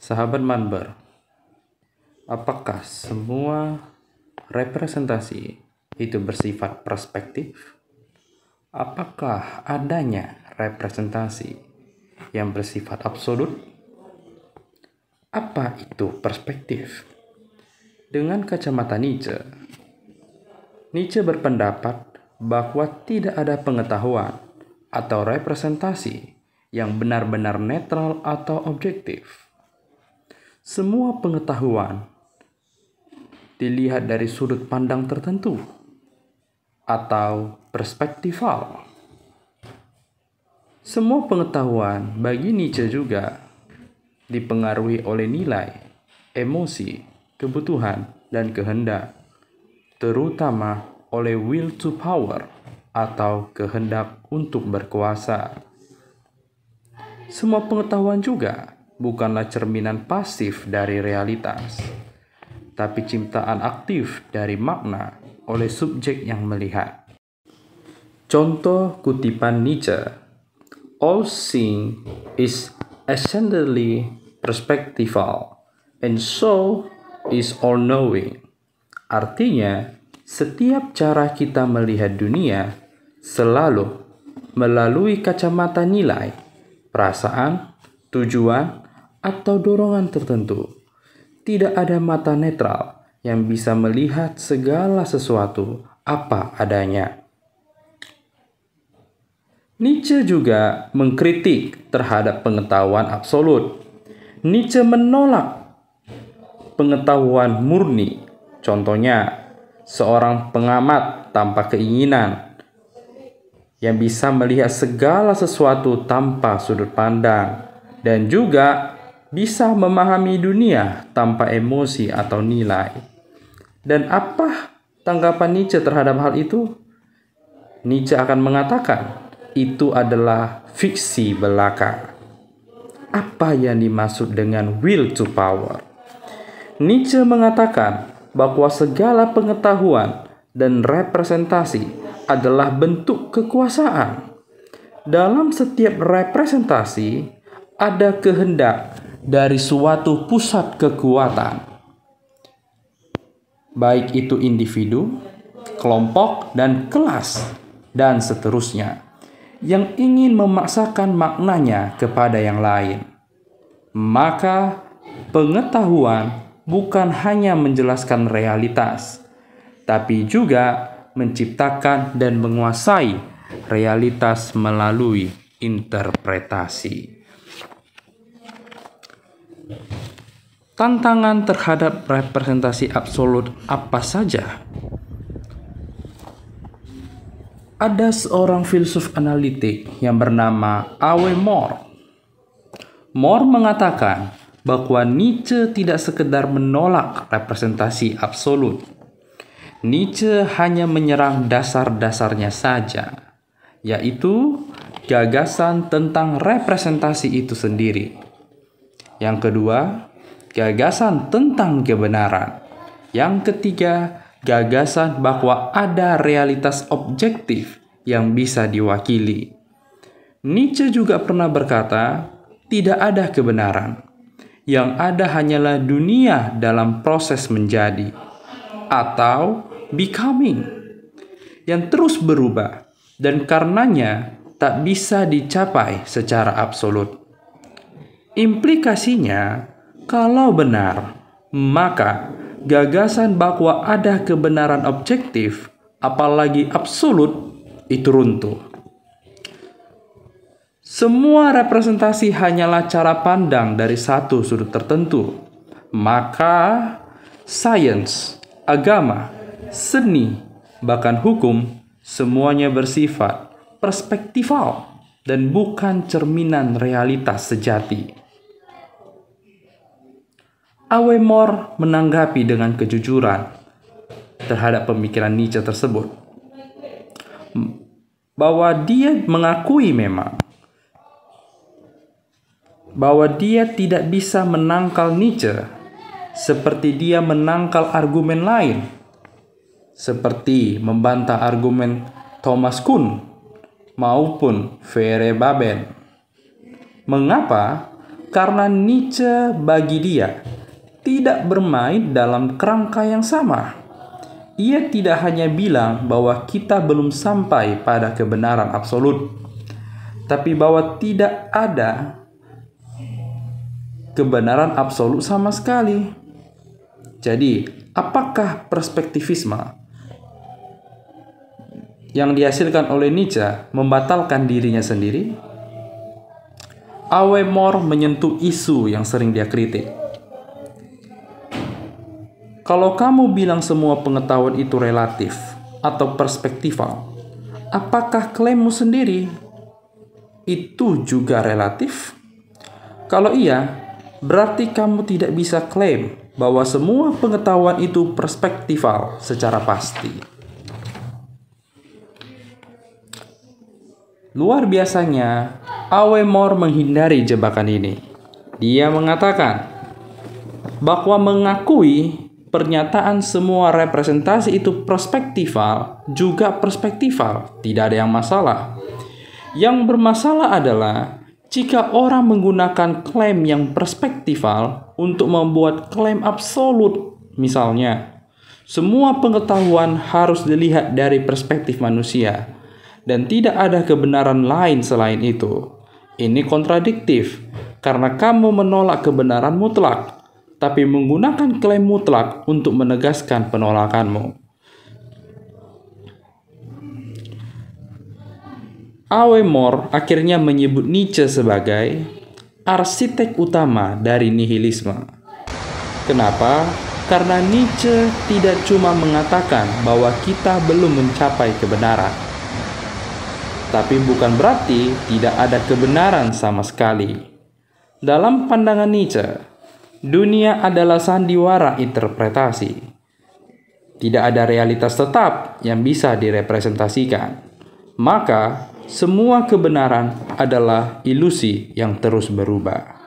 Sahabat Manber, apakah semua representasi itu bersifat perspektif? Apakah adanya representasi yang bersifat absolut? Apa itu perspektif? Dengan kacamata Nietzsche, Nietzsche berpendapat bahwa tidak ada pengetahuan atau representasi yang benar-benar netral atau objektif. Semua pengetahuan dilihat dari sudut pandang tertentu atau perspektifal. Semua pengetahuan bagi Nietzsche juga dipengaruhi oleh nilai, emosi, kebutuhan, dan kehendak, terutama oleh will to power atau kehendak untuk berkuasa. Semua pengetahuan juga bukanlah cerminan pasif dari realitas, tapi ciptaan aktif dari makna oleh subjek yang melihat. Contoh kutipan Nietzsche, "All seeing is essentially perspectival, and so is all knowing." Artinya, setiap cara kita melihat dunia selalu melalui kacamata nilai, perasaan, tujuan, atau dorongan tertentu. Tidak ada mata netral yang bisa melihat segala sesuatu apa adanya. Nietzsche juga mengkritik terhadap pengetahuan absolut. Nietzsche menolak pengetahuan murni. Contohnya, seorang pengamat tanpa keinginan yang bisa melihat segala sesuatu tanpa sudut pandang, dan juga bisa memahami dunia tanpa emosi atau nilai. Dan apa tanggapan Nietzsche terhadap hal itu? Nietzsche akan mengatakan itu adalah fiksi belaka. Apa yang dimaksud dengan will to power? Nietzsche mengatakan bahwa segala pengetahuan dan representasi adalah bentuk kekuasaan. Dalam setiap representasi ada kehendak dari suatu pusat kekuatan, baik itu individu, kelompok, dan kelas, dan seterusnya, yang ingin memaksakan maknanya kepada yang lain. Maka pengetahuan bukan hanya menjelaskan realitas, tapi juga menciptakan dan menguasai realitas melalui interpretasi. Tantangan terhadap representasi absolut apa saja? Ada seorang filsuf analitik yang bernama Awe Moore. Moore mengatakan bahwa Nietzsche tidak sekedar menolak representasi absolut. Nietzsche hanya menyerang dasar-dasarnya saja, yaitu gagasan tentang representasi itu sendiri. Yang kedua, gagasan tentang kebenaran. Yang ketiga, gagasan bahwa ada realitas objektif yang bisa diwakili. Nietzsche juga pernah berkata, tidak ada kebenaran. Yang ada hanyalah dunia dalam proses menjadi atau becoming, yang terus berubah dan karenanya tak bisa dicapai secara absolut. Implikasinya, kalau benar, maka gagasan bahwa ada kebenaran objektif, apalagi absolut, itu runtuh. Semua representasi hanyalah cara pandang dari satu sudut tertentu. Maka sains, agama, seni, bahkan hukum, semuanya bersifat perspektifal dan bukan cerminan realitas sejati. Awe Moore menanggapi dengan kejujuran terhadap pemikiran Nietzsche tersebut, bahwa dia mengakui memang bahwa dia tidak bisa menangkal Nietzsche seperti dia menangkal argumen lain, seperti membantah argumen Thomas Kuhn maupun Feyerabend. Mengapa? Karena Nietzsche bagi dia tidak bermain dalam kerangka yang sama. Ia tidak hanya bilang bahwa kita belum sampai pada kebenaran absolut, tapi bahwa tidak ada kebenaran absolut sama sekali. Jadi, apakah perspektivisme yang dihasilkan oleh Nietzsche membatalkan dirinya sendiri? Awe Moore menyentuh isu yang sering dia kritik. Kalau kamu bilang semua pengetahuan itu relatif atau perspektifal, apakah klaimmu sendiri itu juga relatif? Kalau iya, berarti kamu tidak bisa klaim bahwa semua pengetahuan itu perspektifal secara pasti. Luar biasanya, Awe Moore menghindari jebakan ini. Dia mengatakan bahwa mengakui pernyataan semua representasi itu perspektifal juga perspektifal, tidak ada yang masalah. Yang bermasalah adalah jika orang menggunakan klaim yang perspektifal untuk membuat klaim absolut. Misalnya, semua pengetahuan harus dilihat dari perspektif manusia dan tidak ada kebenaran lain selain itu. Ini kontradiktif karena kamu menolak kebenaran mutlak, tapi menggunakan klaim mutlak untuk menegaskan penolakanmu. Awe Moore akhirnya menyebut Nietzsche sebagai arsitek utama dari nihilisme. Kenapa? Karena Nietzsche tidak cuma mengatakan bahwa kita belum mencapai kebenaran, tapi bukan berarti tidak ada kebenaran sama sekali. Dalam pandangan Nietzsche, dunia adalah sandiwara interpretasi. Tidak ada realitas tetap yang bisa direpresentasikan. Maka, semua kebenaran adalah ilusi yang terus berubah.